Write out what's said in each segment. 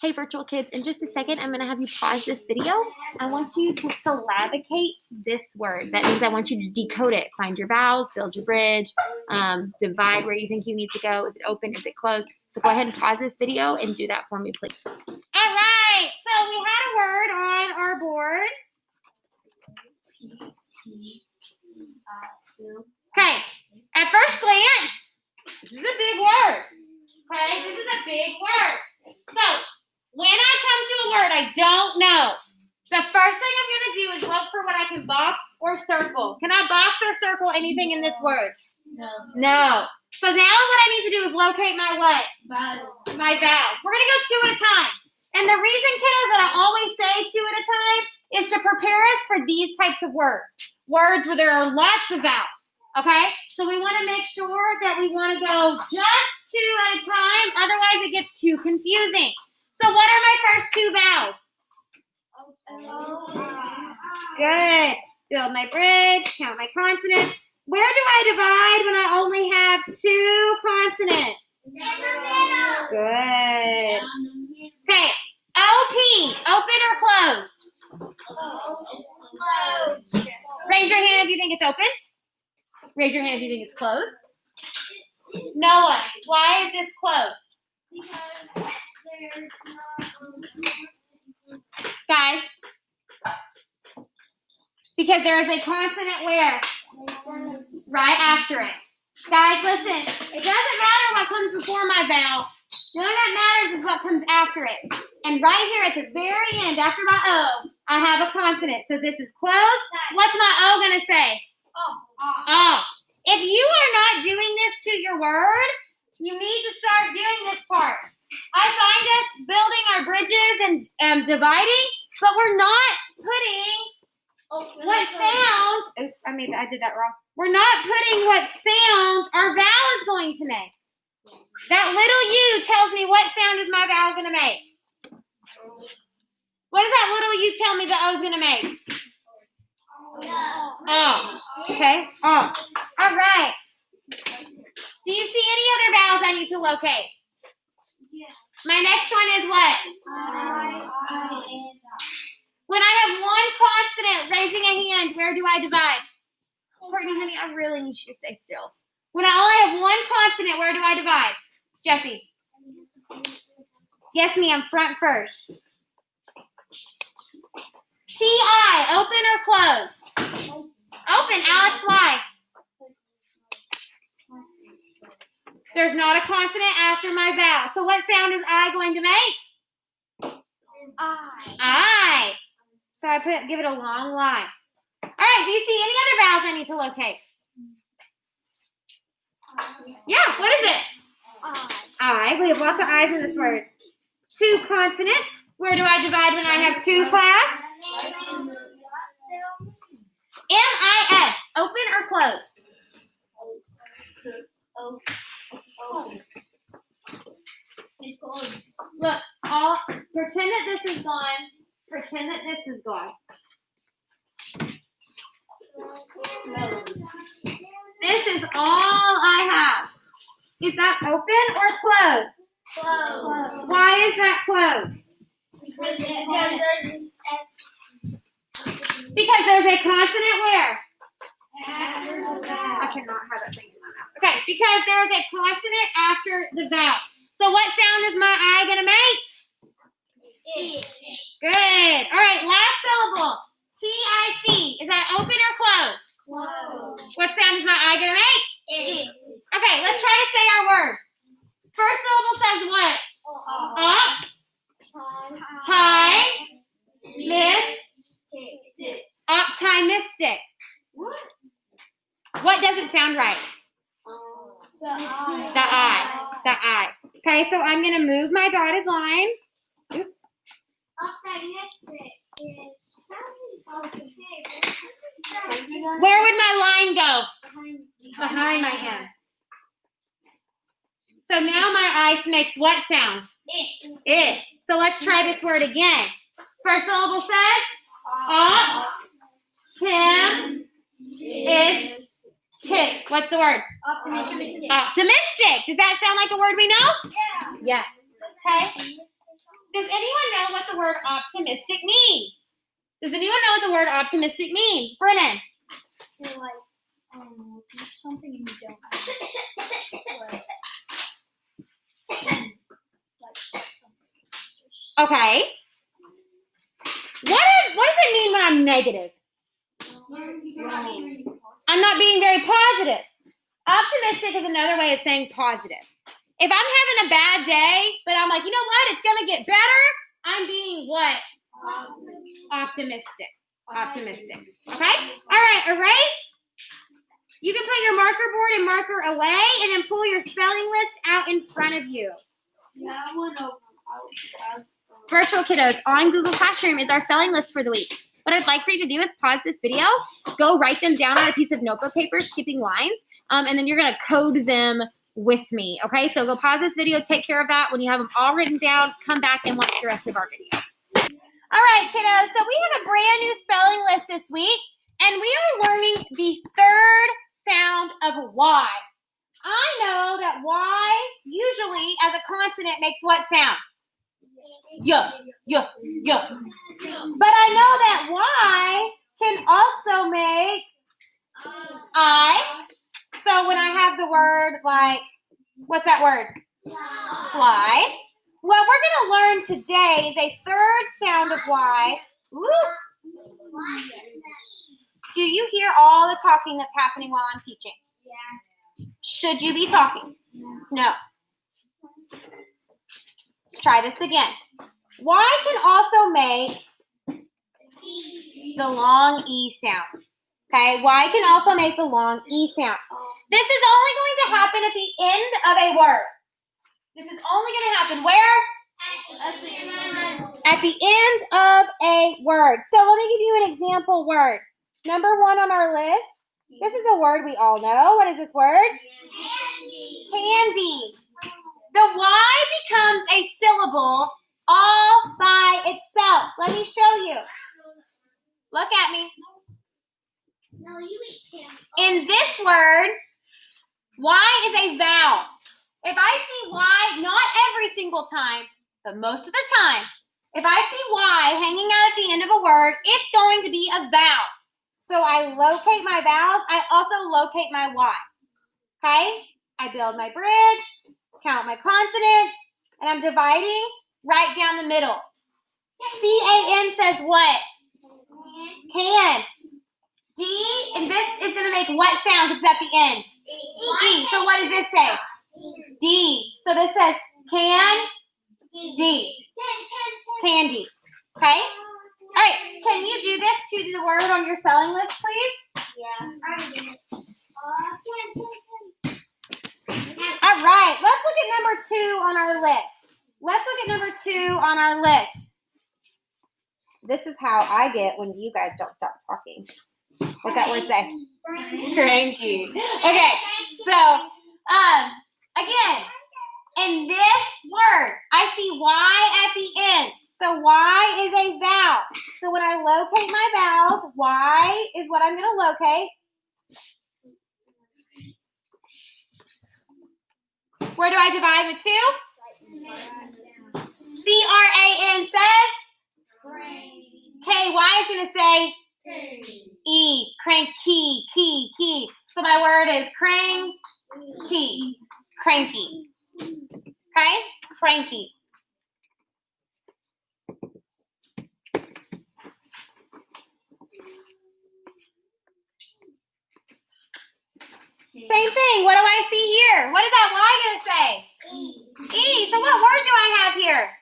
Hey, virtual kids, in just a second, I'm going to have you pause this video. I want you to syllabicate this word. That means I want you to decode it. Find your vowels, build your bridge, divide where you think you need to go. Is it open? Is it closed? So go ahead and pause this video and do that for me, please. All right, so we had a word on our board. Okay, at first glance, this is a big word. Okay, this is a big word. So, when I come to a word I don't know, the first thing I'm going to do is look for what I can box or circle. Can I box or circle anything in this word? No. So now what I need to do is locate my what? Vowels. My vowels. We're going to go two at a time. And the reason, kiddos, that I always say two at a time is to prepare us for these types of words. Words where there are lots of vowels. Okay? So we want to make sure that we want to go just two at a time. Otherwise, it gets too confusing. So what are my first two vowels? Good. Build my bridge. Count my consonants. Where do I divide when I only have two consonants? In the middle. Good. Okay. OP. Open or closed? Closed. Raise your hand if you think it's open. Raise your hand if you think it's closed. No one. Why is this closed? Because there's guys, because there is a consonant where? Right after it. Guys, listen. It doesn't matter what comes before my vowel. The only thing that matters is what comes after it. And right here at the very end, after my O, I have a consonant. So this is closed. What's my O going to say? Oh. If you are not doing this to your word, you need to start doing this part. I find us building our bridges and dividing, but we're not putting what sound. Oops, I did that wrong. We're not putting what sound our vowel is going to make. That little U tells me what sound is my vowel going to make. What does that little U tell me the O is going to make? Oh. Okay. Oh. All right. Do you see any other vowels I need to locate? My next one is what? When I have one consonant raising a hand, where do I divide? Courtney, honey, I really need you to stay still. When I only have one consonant, where do I divide? Jessie. Yes, ma'am. Front first. T-I. Open or close? Open. Alex, why? There's not a consonant after my vowel. So what sound is I going to make? I. So I give it a long line. All right, do you see any other vowels I need to locate? Yeah, what is it? I. We have lots of I's in this word. Two consonants. Where do I divide when I have two, class? M-I-S. Open or close? Look, pretend that this is gone. Pretend that this is gone. This is all I have. Is that open or closed? Closed. Why is that closed? Because there's a consonant where? I cannot have that thing in my mouth. Okay, because there is a consonant after the vowel. So what sound is my I going to make? Good. All right, last syllable. T-I-C. Is that open or closed? Closed. What sound is my I going to make? Okay, let's try to say our word. First syllable says what? Optimistic. What doesn't sound right? The I. Okay, so I'm going to move my dotted line. Oops. Where would my line go? Behind my M. So now my I makes what sound? It. So let's try this word again. First syllable says optimistic. What's the word? Optimistic. Does that sound like a word we know? Yeah. Yes. Okay. Does anyone know what the word optimistic means? Does anyone know what the word optimistic means? Brennan. You're like, do something and you don't have Okay. What does it mean when I'm negative? I'm not being very positive. Optimistic is another way of saying positive. If I'm having a bad day, but I'm like, you know what, it's going to get better, I'm being what? Optimistic. Optimistic. Okay? All right, erase. You can put your marker board and marker away, and then pull your spelling list out in front of you. Yeah, I went over. Virtual kiddos, on Google Classroom is our spelling list for the week. What I'd like for you to do is pause this video, go write them down on a piece of notebook paper, skipping lines, and then you're going to code them with me, okay? So go pause this video, take care of that. When you have them all written down, come back and watch the rest of our video. All right, kiddos, so we have a brand new spelling list this week, and we are learning the third sound of Y. I know that Y usually, as a consonant, makes what sound? Yeah. But I know that Y can also make I. So when I have the word like, what's that word? Fly. What we're going to learn today is a third sound of Y. Ooh. Do you hear all the talking that's happening while I'm teaching? Yeah. Should you be talking? No. Let's try this again. Y can also make the long E sound. Okay, Y can also make the long E sound. This is only going to happen at the end of a word. This is only going to happen where? At the end of a word. So let me give you an example word. Number 1 on our list. This is a word we all know. What is this word? Candy. The Y becomes a syllable all by itself. Let me show you. Look at me. No, you eat candy. In this word, Y is a vowel. If I see Y, not every single time, but most of the time, if I see Y hanging out at the end of a word, it's going to be a vowel. So I locate my vowels. I also locate my Y. Okay? I build my bridge, count my consonants, and I'm dividing right down the middle. C-A-N says what? Can. D, and this is going to make what sound because it's at the end? E. So what does this say? D. So this says can, D. Candy. Okay? All right. Can you do this to the word on your spelling list, please? Yeah. All right. Let's look at number 2 on our list. Let's look at number 2 on our list. This is how I get when you guys don't stop talking. What's that word say? Cranky. Okay. So, again, in this word, I see Y at the end. So Y is a vowel. So when I locate my vowels, Y is what I'm going to locate. Where do I divide with 2? C-R-A-N says? K-Y is going to say? E. Cranky. Key. So my word is cranky. Cranky. Okay? Cranky. Same thing. What do I see here? What is that Y going to say? E. So what word do I have here?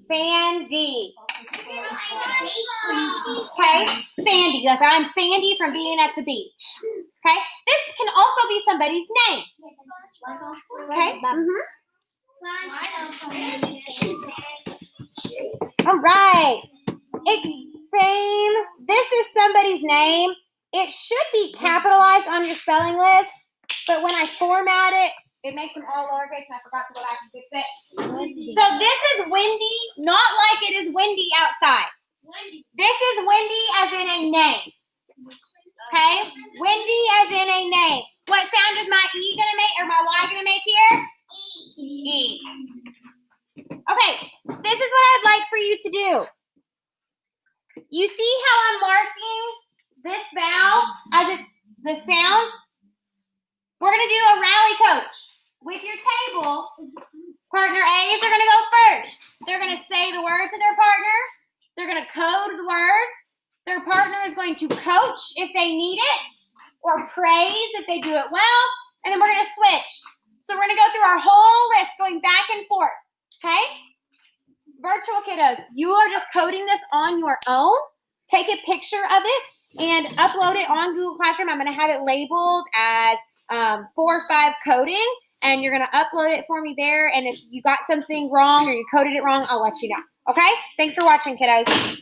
Sandy. Okay? Sandy. That's I'm Sandy from being at the beach. Okay? This can also be somebody's name. Okay? All right. Same. This is somebody's name. It should be capitalized on your spelling list, but when I format it, it makes them all lowercase, and I forgot to go back and fix it. So this is windy, not like it is windy outside. This is windy as in a name. Okay? Windy as in a name. What sound is my E going to make, or my Y going to make here? E. Okay, this is you to do. You see how I'm marking this vowel as it's the sound? We're going to do a rally coach. With your table, partner A's are going to go first. They're going to say the word to their partner. They're going to code the word. Their partner is going to coach if they need it or praise if they do it well. And then we're going to switch. So we're going to go through our whole list going back and forth. Okay? Virtual kiddos, you are just coding this on your own. Take a picture of it and upload it on Google Classroom. I'm going to have it labeled as 4 or 5 coding. And you're going to upload it for me there. And if you got something wrong or you coded it wrong, I'll let you know. Okay? Thanks for watching, kiddos.